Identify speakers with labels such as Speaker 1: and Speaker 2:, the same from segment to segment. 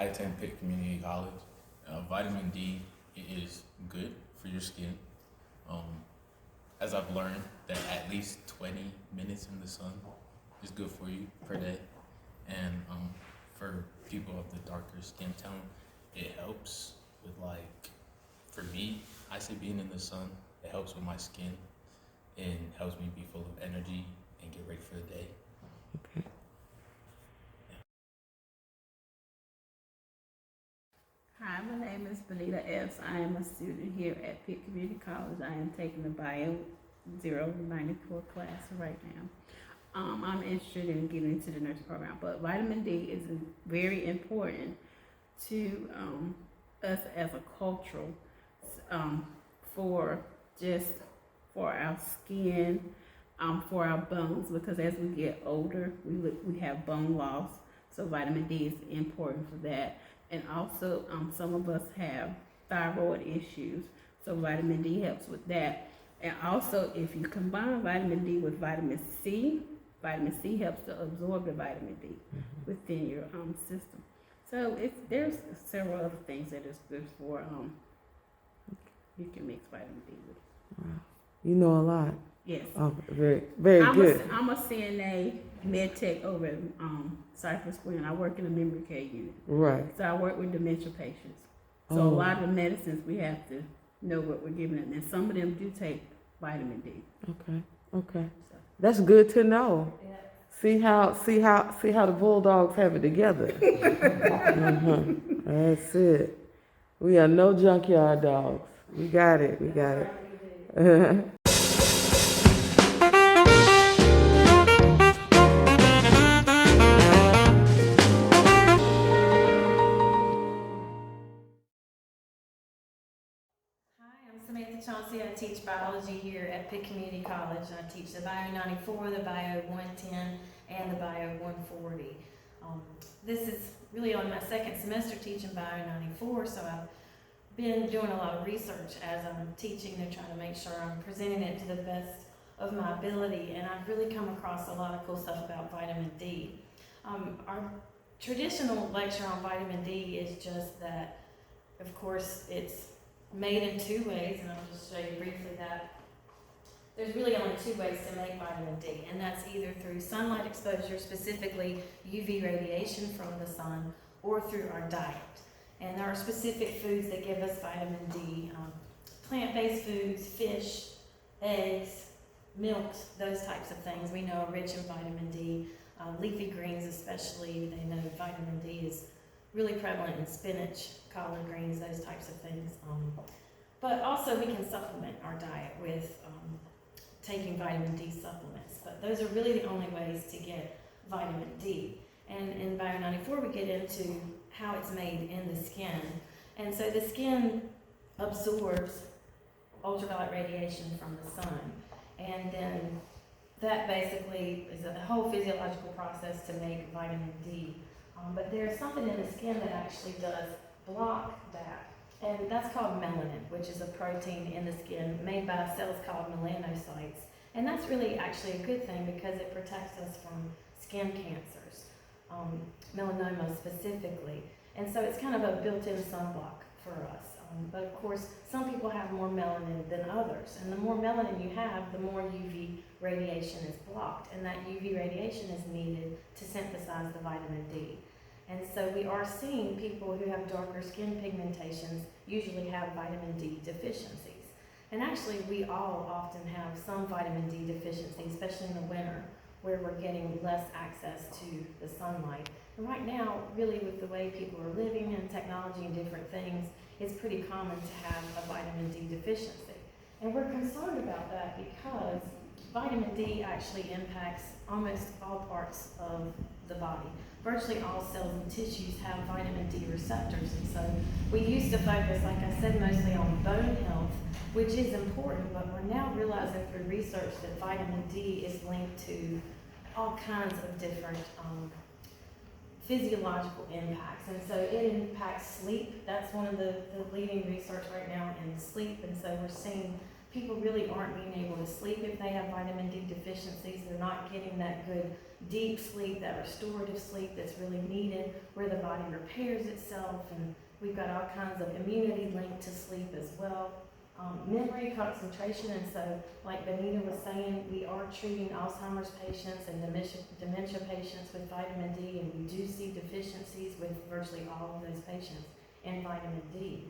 Speaker 1: attend Pitt Community College. Vitamin D is good for your skin. Um, as I've learned that at least 20 minutes in the sun is good for you per day. And for people of the darker skin tone, it helps with for me, I say being in the sun, it helps with my skin and helps me be full of energy and get ready for the day.
Speaker 2: Okay.
Speaker 3: Hi, my name is Benita Epps. I am a student here at Pitt Community College. I am taking the Bio 094 class right now. I'm interested in getting into the nursing program, but vitamin D is very important to us as a cultural for our skin, for our bones, because as we get older, we have bone loss. So vitamin D is important for that. And also, some of us have thyroid issues, so vitamin D helps with that. And also, if you combine vitamin D with vitamin C helps to absorb the vitamin D within your system. So there's several other things that is good for you can mix vitamin D with.
Speaker 2: Wow. You know a lot.
Speaker 3: Yes.
Speaker 2: Oh, very, very good.
Speaker 3: I'm a CNA med tech over at Cypress Glen. I work in a memory care unit.
Speaker 2: Right.
Speaker 3: So I work with dementia patients. So a lot of the medicines we have to know what we're giving them, and some of them do take vitamin D.
Speaker 2: Okay. That's good to know.
Speaker 3: Yeah.
Speaker 2: See how the Bulldogs have it together. That's it. We are no junkyard dogs. We got it.
Speaker 4: Samantha Chauncey. I teach biology here at Pitt Community College. I teach the Bio 94, the Bio 110, and the Bio 140. This is really on my second semester teaching Bio 94, so I've been doing a lot of research as I'm teaching and trying to make sure I'm presenting it to the best of my ability, and I've really come across a lot of cool stuff about vitamin D. Our traditional lecture on vitamin D is just that, of course, it's made in two ways, and I'll just show you briefly that there's really only two ways to make vitamin D, and that's either through sunlight exposure, specifically UV radiation from the sun, or through our diet. And there are specific foods that give us vitamin D, plant-based foods, fish, eggs, milks, those types of things we know are rich in vitamin D. Leafy greens especially, they know vitamin D is really prevalent in spinach, collard greens, those types of things. But also we can supplement our diet with taking vitamin D supplements. But those are really the only ways to get vitamin D. And in Bio 94 we get into how it's made in the skin. And so the skin absorbs ultraviolet radiation from the sun. And then that basically is a whole physiological process to make vitamin D. But there's something in the skin that actually does block that. And that's called melanin, which is a protein in the skin made by cells called melanocytes. And that's really actually a good thing because it protects us from skin cancers, melanoma specifically. And so it's kind of a built-in sunblock for us. But of course, some people have more melanin than others. And the more melanin you have, the more UV radiation is blocked. And that UV radiation is needed to synthesize the vitamin D. And so we are seeing people who have darker skin pigmentations usually have vitamin D deficiencies. And actually, we all often have some vitamin D deficiency, especially in the winter, where we're getting less access to the sunlight. And right now, really with the way people are living and technology and different things, it's pretty common to have a vitamin D deficiency. And we're concerned about that because vitamin D actually impacts almost all parts of the body. Virtually all cells and tissues have vitamin D receptors. And so we used to focus, like I said, mostly on bone health, which is important, but we're now realizing through research that vitamin D is linked to all kinds of different physiological impacts. And so it impacts sleep. That's one of the leading research right now in sleep. And so we're seeing people really aren't being able to sleep if they have vitamin D deficiencies. They're not getting that good deep sleep, that restorative sleep that's really needed, where the body repairs itself, and we've got all kinds of immunity linked to sleep as well. Memory, concentration, and so like Benita was saying, we are treating Alzheimer's patients and dementia patients with vitamin D, and we do see deficiencies with virtually all of those patients in vitamin D.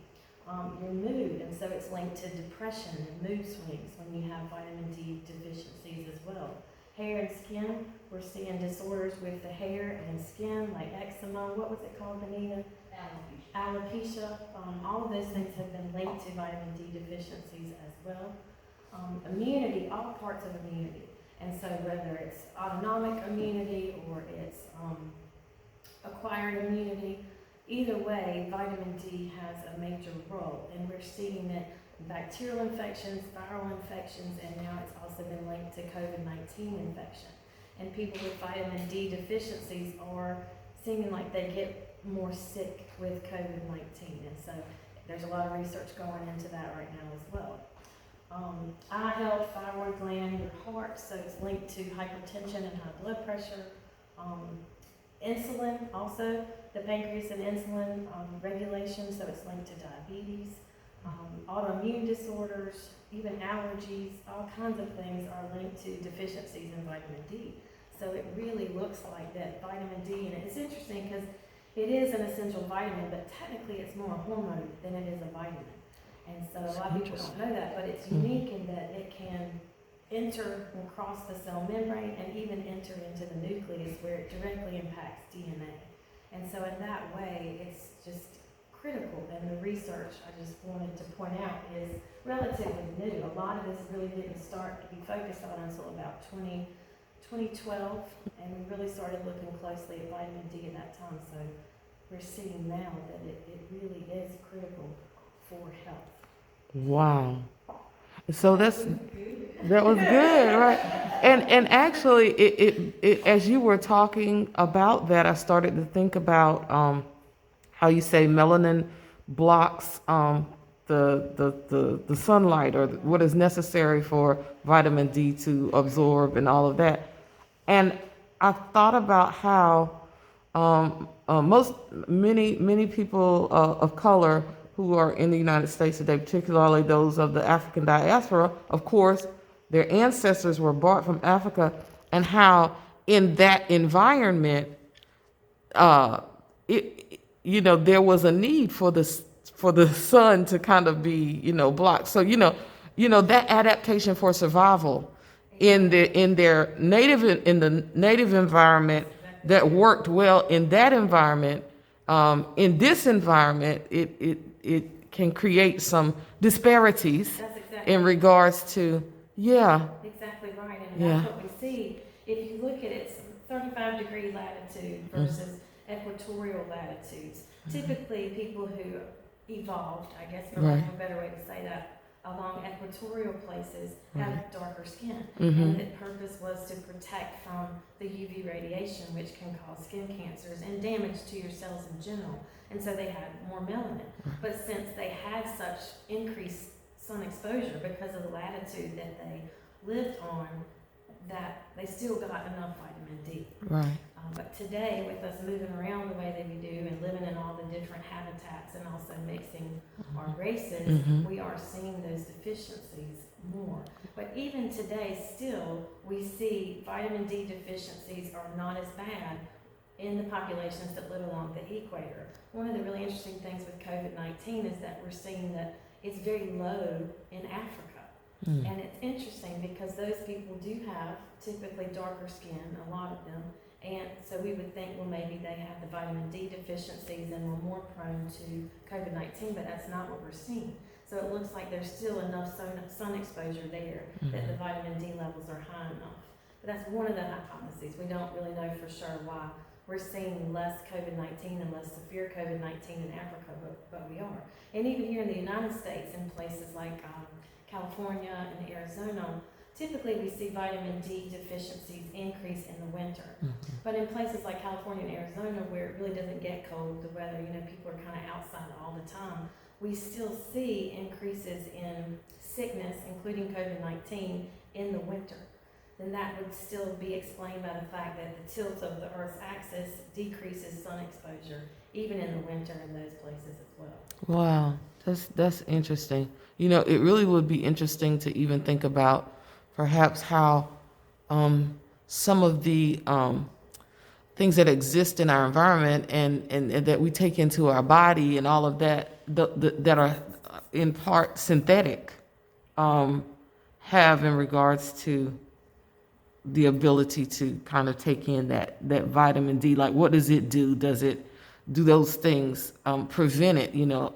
Speaker 4: Your mood, and so it's linked to depression and mood swings when you have vitamin D deficiencies as well. Hair and skin, we're seeing disorders with the hair and skin, like eczema, what was it called, Benita? Alopecia. All of those things have been linked to vitamin D deficiencies as well. Immunity, all parts of immunity. And so whether it's autonomic immunity or it's acquired immunity, either way, vitamin D has a major role. And we're seeing that bacterial infections, viral infections, and now it's also been linked to COVID-19 infection. And people with vitamin D deficiencies are seeming like they get more sick with COVID-19, and so there's a lot of research going into that right now as well. Eye health, thyroid gland, your heart, so it's linked to hypertension and high blood pressure. Insulin, also the pancreas and insulin regulation, so it's linked to diabetes. Autoimmune disorders, even allergies, all kinds of things are linked to deficiencies in vitamin D. So it really looks like that vitamin D, and it's interesting because it is an essential vitamin, but technically it's more a hormone than it is a vitamin. And so a lot of people don't know that, but it's unique in that it can enter and cross the cell membrane and even enter into the nucleus where it directly impacts DNA. And so in that way, it's just critical. And the research I just wanted to point out is relatively new. A lot of this really didn't start to be focused on until about 2012, and we really started looking closely at vitamin D at that time. So we're seeing now that it really is critical for health.
Speaker 2: Wow. So that was good, right? And actually, it as you were talking about that, I started to think about how you say melanin blocks the sunlight, or what is necessary for vitamin D to absorb and all of that. And I thought about how many people of color who are in the United States today, particularly those of the African diaspora, of course, their ancestors were brought from Africa, and how in that environment, there was a need for the sun to kind of be, blocked. So, that adaptation for survival in the native environment that worked well in that environment. In this environment, it can create some disparities.
Speaker 4: That's exactly
Speaker 2: in regards to,
Speaker 4: exactly right, and
Speaker 2: Yeah.
Speaker 4: that's what we see. If you look at it, 35-degree latitude versus equatorial latitudes. Typically, people who evolved, I guess for lack of a better way to say that, along equatorial places have darker skin. And the purpose was to protect from the UV radiation, which can cause skin cancers and damage to your cells in general. And so they had more melanin. But since they had such increased sun exposure because of the latitude that they lived on, that they still got enough vitamin D.
Speaker 2: right.
Speaker 4: But today, with us moving around the way that we do and living in all the different habitats and also mixing our races, we are seeing those deficiencies more. But even today, still, we see vitamin D deficiencies are not as bad in the populations that live along the equator. One of the really interesting things with COVID-19 is that we're seeing that it's very low in Africa. And it's interesting because those people do have typically darker skin, a lot of them. And so we would think, well, maybe they have the vitamin D deficiencies and we're more prone to COVID-19, but that's not what we're seeing. So it looks like there's still enough sun exposure there that the vitamin D levels are high enough. But that's one of the hypotheses. We don't really know for sure why we're seeing less COVID-19 and less severe COVID-19 in Africa, but we are. And even here in the United States, in places like California and Arizona, typically we see vitamin D deficiencies increase in the winter. But in places like California and Arizona, where it really doesn't get cold, the weather, people are kind of outside all the time, we still see increases in sickness, including COVID-19, in the winter, then that would still be explained by the fact that the tilt of the Earth's axis decreases sun exposure, even in the winter in those places as well.
Speaker 2: Wow, that's interesting. You know, it really would be interesting to even think about perhaps how some of the things that exist in our environment and that we take into our body and all of that that are in part synthetic have in regards to the ability to kind of take in that vitamin D. Like, what does it do? Does it do those things prevent it? You know,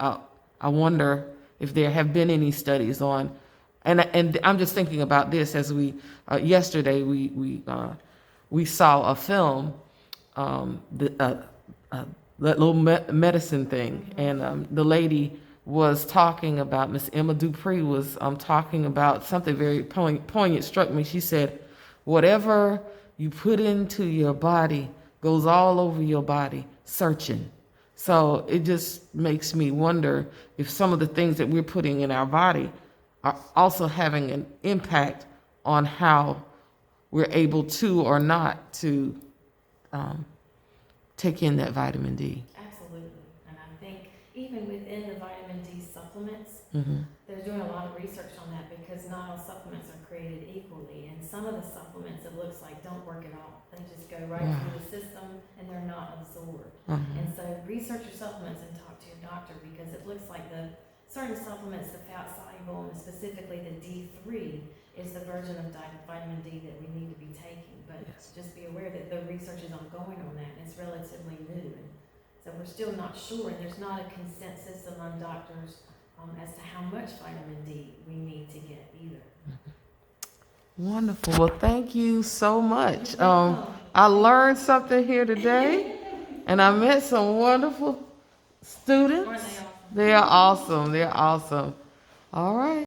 Speaker 2: I wonder if there have been any studies on, and I'm just thinking about this as we yesterday we saw a film, that little medicine thing, and the lady was talking about, Miss Emma Dupree was talking about something very poignant, struck me. She said, whatever you put into your body goes all over your body, searching. So it just makes me wonder if some of the things that we're putting in our body are also having an impact on how we're able to or not to take in that vitamin D.
Speaker 4: Absolutely. And I think even within the vitamin D supplements,
Speaker 2: Mm-hmm.
Speaker 4: they're doing a lot of research on that because not all supplements are created equally. And some of the supplements, it looks like, don't work at all. They just go right through the system and they're not absorbed. And so research your supplements and talk to your doctor, because it looks like the certain supplements, the fat soluble and specifically the D3 is the version of vitamin D that we need to be taking. But just be aware that the research is ongoing on that, and it's relatively new. And so we're still not sure, and there's not a consensus among doctors as to how much vitamin D we need to get either.
Speaker 2: Wonderful. Well, thank you so much. I learned something here today, and I met some wonderful students.
Speaker 4: Aren't they awesome?
Speaker 2: They are awesome. They're awesome. All right.